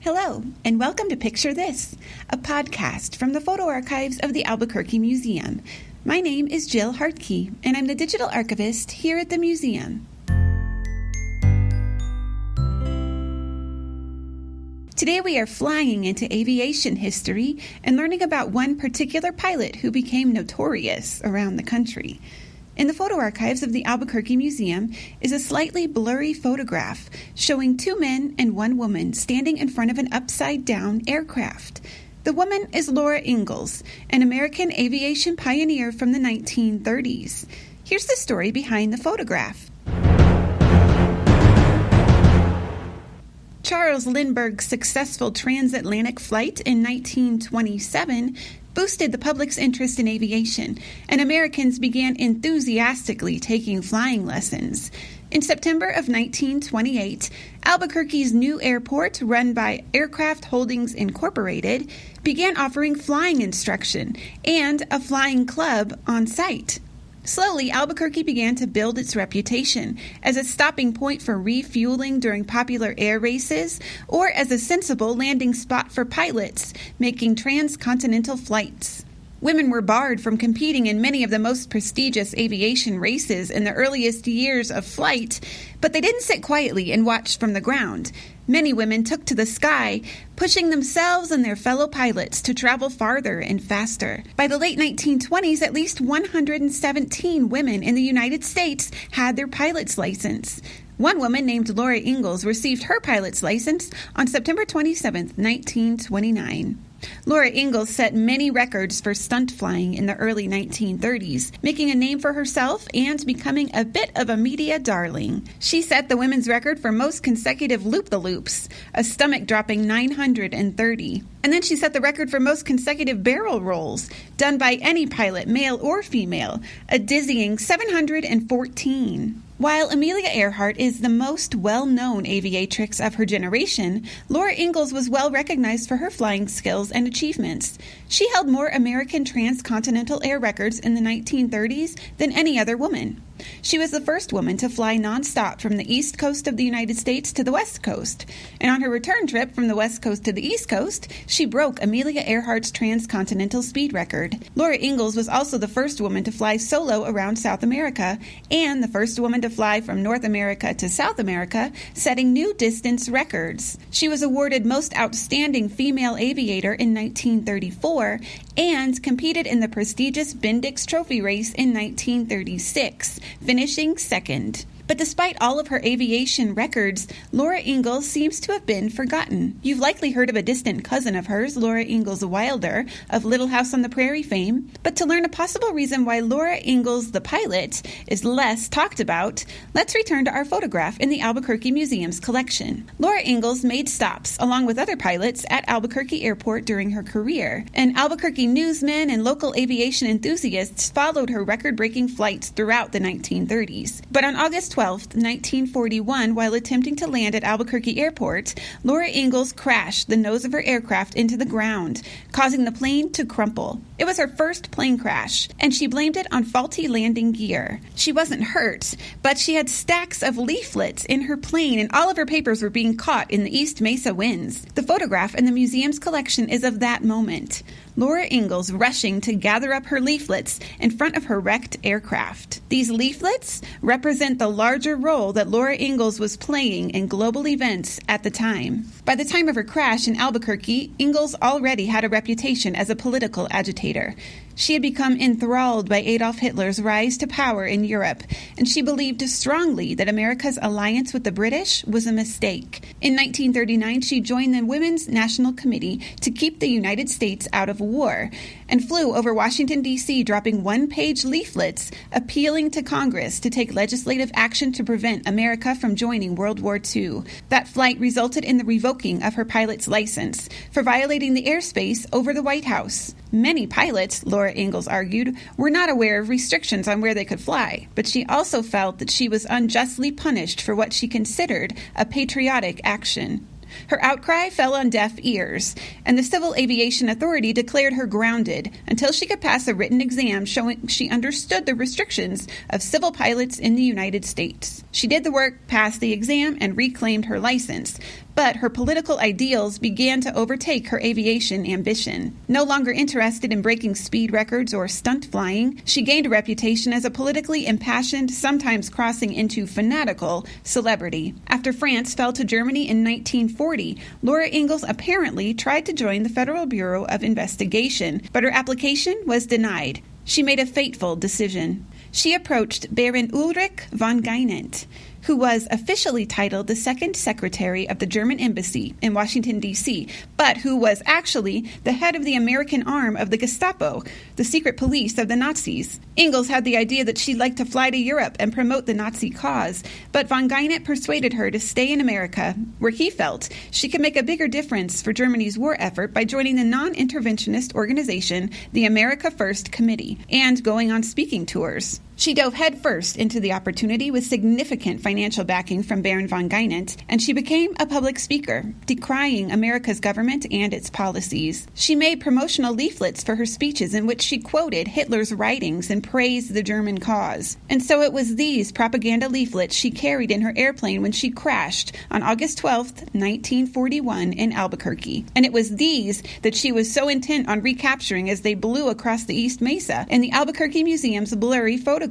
Hello, and welcome to Picture This, a podcast from the photo archives of the Albuquerque Museum. My name is Jill Hartke, and I'm the digital archivist here at the museum. Today we are flying into aviation history and learning about one particular pilot who became notorious around the country. In the photo archives of the Albuquerque Museum is a slightly blurry photograph showing two men and one woman standing in front of an upside-down aircraft. The woman is Laura Ingalls, an American aviation pioneer from the 1930s. Here's the story behind the photograph. Charles Lindbergh's successful transatlantic flight in 1927 boosted the public's interest in aviation, and Americans began enthusiastically taking flying lessons. In September of 1928, Albuquerque's new airport, run by Aircraft Holdings Incorporated, began offering flying instruction and a flying club on site. Slowly, Albuquerque began to build its reputation as a stopping point for refueling during popular air races or as a sensible landing spot for pilots making transcontinental flights. Women were barred from competing in many of the most prestigious aviation races in the earliest years of flight, but they didn't sit quietly and watch from the ground. Many women took to the sky, pushing themselves and their fellow pilots to travel farther and faster. By the late 1920s, at least 117 women in the United States had their pilot's license. One woman named Laura Ingalls received her pilot's license on September 27, 1929. Laura Ingalls set many records for stunt flying in the early 1930s, making a name for herself and becoming a bit of a media darling. She set the women's record for most consecutive loop-the-loops, a stomach-dropping 930. And then she set the record for most consecutive barrel rolls, done by any pilot, male or female, a dizzying 714. While Amelia Earhart is the most well-known aviatrix of her generation, Laura Ingalls was well recognized for her flying skills and achievements. She held more American transcontinental air records in the 1930s than any other woman. She was the first woman to fly nonstop from the east coast of the United States to the west coast. And on her return trip from the west coast to the east coast, she broke Amelia Earhart's transcontinental speed record. Laura Ingalls was also the first woman to fly solo around South America and the first woman to fly from North America to South America, setting new distance records. She was awarded Most Outstanding Female Aviator in 1934 and competed in the prestigious Bendix Trophy race in 1936. Finishing second. But despite all of her aviation records, Laura Ingalls seems to have been forgotten. You've likely heard of a distant cousin of hers, Laura Ingalls Wilder, of Little House on the Prairie fame. But to learn a possible reason why Laura Ingalls, the pilot, is less talked about, let's return to our photograph in the Albuquerque Museum's collection. Laura Ingalls made stops, along with other pilots, at Albuquerque Airport during her career. And Albuquerque newsmen and local aviation enthusiasts followed her record-breaking flights throughout the 1930s. But on August 12, 1941, while attempting to land at Albuquerque Airport, Laura Ingalls crashed the nose of her aircraft into the ground, causing the plane to crumple. It was her first plane crash, and she blamed it on faulty landing gear. She wasn't hurt, but she had stacks of leaflets in her plane, and all of her papers were being caught in the East Mesa winds. The photograph in the museum's collection is of that moment. Laura Ingalls rushing to gather up her leaflets in front of her wrecked aircraft. These leaflets represent the larger role that Laura Ingalls was playing in global events at the time. By the time of her crash in Albuquerque, Ingalls already had a reputation as a political agitator. She had become enthralled by Adolf Hitler's rise to power in Europe, and she believed strongly that America's alliance with the British was a mistake. In 1939, she joined the Women's National Committee to keep the United States out of war, and flew over Washington, D.C., dropping one-page leaflets appealing to Congress to take legislative action to prevent America from joining World War II. That flight resulted in the revoking of her pilot's license for violating the airspace over the White House. Many pilots, Laura Ingalls argued, were not aware of restrictions on where they could fly, but she also felt that she was unjustly punished for what she considered a patriotic action. Her outcry fell on deaf ears, and the Civil Aviation Authority declared her grounded until she could pass a written exam showing she understood the restrictions of civil pilots in the United States. She did the work, passed the exam, and reclaimed her license, but her political ideals began to overtake her aviation ambition. No longer interested in breaking speed records or stunt flying, she gained a reputation as a politically impassioned, sometimes crossing into fanatical, celebrity. After France fell to Germany in 1940, Laura Ingalls apparently tried to join the Federal Bureau of Investigation, but her application was denied. She made a fateful decision. She approached Baron Ulrich von Geinent, who was officially titled the second secretary of the German embassy in Washington, D.C., but who was actually the head of the American arm of the Gestapo, the secret police of the Nazis. Ingalls had the idea that she'd like to fly to Europe and promote the Nazi cause, but von Geinent persuaded her to stay in America, where he felt she could make a bigger difference for Germany's war effort by joining the non-interventionist organization, the America First Committee, and going on speaking tours. She dove headfirst into the opportunity with significant financial backing from Baron von Geinent, and she became a public speaker, decrying America's government and its policies. She made promotional leaflets for her speeches in which she quoted Hitler's writings and praised the German cause. And so it was these propaganda leaflets she carried in her airplane when she crashed on August 12, 1941 in Albuquerque. And it was these that she was so intent on recapturing as they blew across the East Mesa in the Albuquerque Museum's blurry photograph.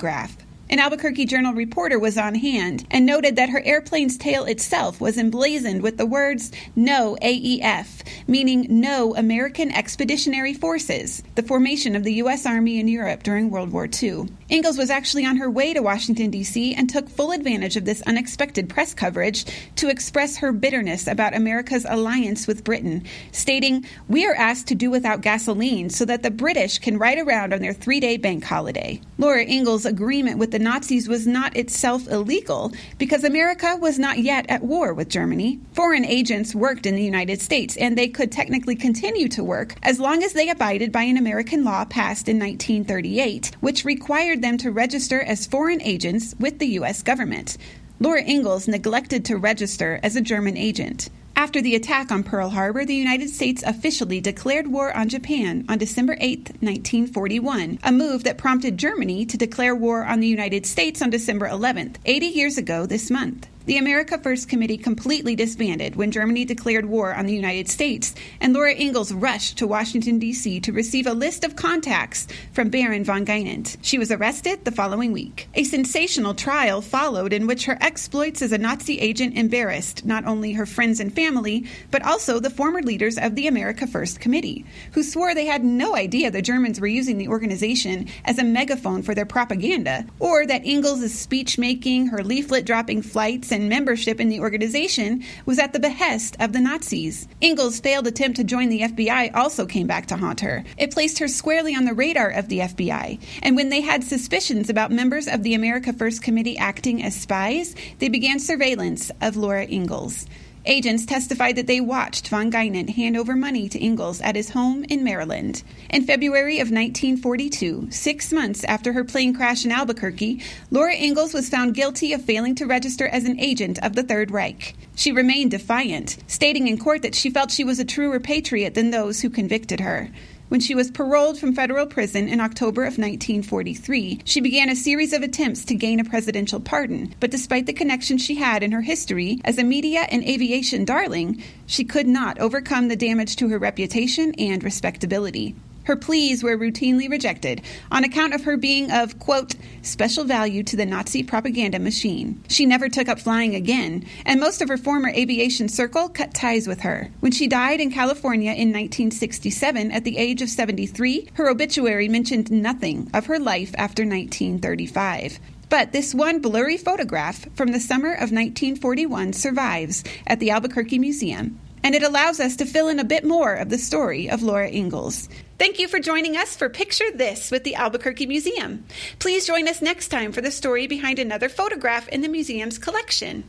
An Albuquerque Journal reporter was on hand and noted that her airplane's tail itself was emblazoned with the words "No AEF," meaning No American Expeditionary Forces, the formation of the U.S. Army in Europe during World War II. Ingalls was actually on her way to Washington, D.C., and took full advantage of this unexpected press coverage to express her bitterness about America's alliance with Britain, stating, "We are asked to do without gasoline so that the British can ride around on their 3-day bank holiday." Laura Ingalls' agreement with the Nazis was not itself illegal because America was not yet at war with Germany. Foreign agents worked in the United States, and they could technically continue to work as long as they abided by an American law passed in 1938, which required them to register as foreign agents with the U.S. government. Laura Ingalls neglected to register as a German agent. After the attack on Pearl Harbor, the United States officially declared war on Japan on December 8, 1941, a move that prompted Germany to declare war on the United States on December 11th, 80 years ago this month. The America First Committee completely disbanded when Germany declared war on the United States, and Laura Ingalls rushed to Washington, D.C. to receive a list of contacts from Baron von Geinent. She was arrested the following week. A sensational trial followed in which her exploits as a Nazi agent embarrassed not only her friends and family, but also the former leaders of the America First Committee, who swore they had no idea the Germans were using the organization as a megaphone for their propaganda, or that Ingalls' speech-making, her leaflet-dropping flights, and membership in the organization was at the behest of the Nazis. Ingalls' failed attempt to join the FBI also came back to haunt her. It placed her squarely on the radar of the FBI, and when they had suspicions about members of the America First Committee acting as spies, they began surveillance of Laura Ingalls. Agents testified that they watched von Geinent hand over money to Ingalls at his home in Maryland. In February of 1942, 6 months after her plane crash in Albuquerque, Laura Ingalls was found guilty of failing to register as an agent of the Third Reich. She remained defiant, stating in court that she felt she was a truer patriot than those who convicted her. When she was paroled from federal prison in October of 1943, she began a series of attempts to gain a presidential pardon, but despite the connection she had in her history as a media and aviation darling, she could not overcome the damage to her reputation and respectability. Her pleas were routinely rejected on account of her being of, quote, special value to the Nazi propaganda machine. She never took up flying again, and most of her former aviation circle cut ties with her. When she died in California in 1967 at the age of 73, her obituary mentioned nothing of her life after 1935. But this one blurry photograph from the summer of 1941 survives at the Albuquerque Museum, and it allows us to fill in a bit more of the story of Laura Ingalls. Thank you for joining us for Picture This with the Albuquerque Museum. Please join us next time for the story behind another photograph in the museum's collection.